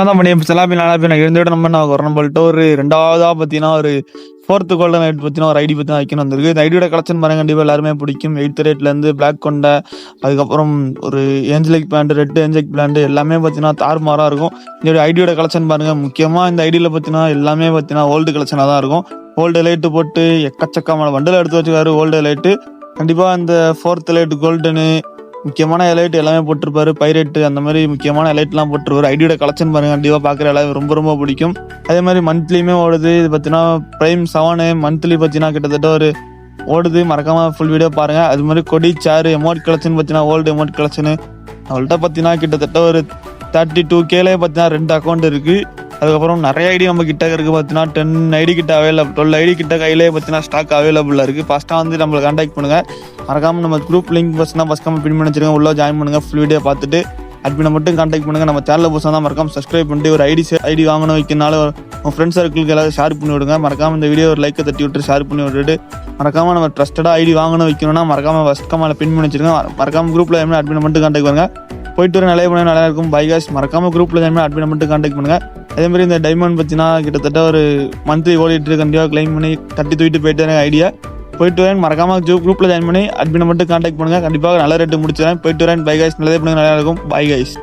தான் பண்ணி செலாபி நாளாபி நான் இருந்த விட நம்ம வரணும் போல்ட்டு ஒரு 2வதா பார்த்தீங்கன்னா ஒரு 4th கோல்டன் நைட் பார்த்தீங்கன்னா ஒரு ஐடி பற்றி வைக்கணும் வந்திருக்கு. இந்த ஐடியோட கலெக்ஷன் பாருங்க, கண்டிப்பாக எல்லாருமே பிடிக்கும். 8th ரேட்லேருந்து பிளாக் கொண்டை, அதுக்கப்புறம் ஒரு angelic plant, red angelic plant எல்லாமே பார்த்தீங்கன்னா தாறுமாறாக இருக்கும். இந்த ஐடியோட கலெக்ஷன் பாருங்கள். முக்கியமாக இந்த ஐடியில் பார்த்தீங்கன்னா எல்லாமே பார்த்தீங்கன்னா ஓல்டு கலெக்ஷனாக தான் இருக்கும். ஓல்டு லைட்டு போட்டு எக்கச்சக்கமான வண்டில் எடுத்து வச்சுக்காரு. ஓல்டு லைட்டு கண்டிப்பாக இந்த 4th லைட் கோல்டனு முக்கியமான எலைட் எல்லாமே போட்டிருப்பாரு. பைரேட்டு அந்த மாதிரி முக்கியமான எலைட்லாம் போட்டிருப்பாரு. ஐடியோட கலெக்ஷன் பாருங்க, கண்டிப்பாக பார்க்குற எல்லாமே ரொம்ப ரொம்ப பிடிக்கும். அதே மாதிரி மந்த்லியுமே ஓடுது. இது பார்த்தீங்கன்னா பிரைம் 7 மந்த்லி பார்த்தீங்கன்னா கிட்டத்தட்ட ஒரு ஓடுது. மறக்காம ஃபுல் வீடியோ பாருங்க. அது மாதிரி கொடி சேரு எமௌண்ட் கலெக்ஷன் பார்த்தீங்கன்னா ஓல்டு எமௌண்ட் கலெக்ஷனு அவள்கிட்ட பார்த்தீங்கன்னா கிட்டத்தட்ட ஒரு 32Kலே பார்த்தீங்கன்னா 2 அக்கௌண்ட் இருக்கு. அதுக்கப்புறம் நிறைய ஐடி நம்ம கிட்ட இருக்குது. பார்த்தீங்கன்னா 10 ஐடி கிட்ட அவைலபிள், 12 ஐடி கிட்ட கையிலே பார்த்தீங்கன்னா ஸ்டாக் அவைலபிளாக இருக்குது. ஃபஸ்ட்டாக வந்து நம்மளை கான்டாக்ட் பண்ணுங்கள். மறக்காமல் நம்ம குரூப் லிங்க் ஃபஸ்ட்டாக பின் பண்ணி வச்சுருங்க. உள்ள ஜாயின் பண்ணுங்கள். ஃபுல் வீடியோ பார்த்துட்டு அட்மினை மட்டும் கான்டாக்ட் பண்ணுங்கள். நம்ம சேனலில் புதுசாக தான் மறக்காமல் சப்ஸ்கிரைப் பண்ணிட்டு ஒரு ஐடி வாங்கணும் வைக்கனால உங்கள் ஃப்ரெண்ட்ஸ் சர்க்கிளுக்கு எல்லாரும் ஷேர் பண்ணி விடுங்க. மறக்காமல் இந்த வீடியோ ஒரு லைக்கை தட்டி விட்டு ஷேர் பண்ணி விட்டுட்டு மறக்காமல் நம்ம ட்ரஸ்டடாக ஐடி வாங்கணும் வைக்கணும்னா மறக்காமல் ஃபஸ்ட் கமால பின் பண்ணி வச்சுருங்க. மறக்காமல் குரூப்பில் ஜாயின் பண்ணி அட்மினை மட்டும் கான்டாக்ட் பண்ணுங்கள். போயிட்டு வர நிறைய பண்ண நல்லா இருக்கும். பை காய்ஸ், மறக்காமல் குரூப்பில் ஜாயின் பண்ணி அட்மினை மட்டும் கான்டாக்ட் பண்ணுங்கள். அதேமாதிரி இந்த டைமண்ட் பார்த்தீங்கன்னா கிட்டத்தட்ட ஒரு மந்த்லி ஓடிட்டு கண்டிப்பாக கிளைம் பண்ணி தட்டி தூக்கிட்டு போயிட்டு எனக்கு ஐடியா போயிட்டு வரேன். மறக்காமல் குரூப்பில் ஜாயின் பண்ணி அட்மினை மட்டும் கான்டாக்ட் பண்ணுங்கள். கண்டிப்பாக நல்ல ரேட்டு முடிச்சுறேன். போயிட்டு வரேன். பை காய்ஸ், நல்லதே பண்ணுங்க, நல்லா இருக்கும். By guys.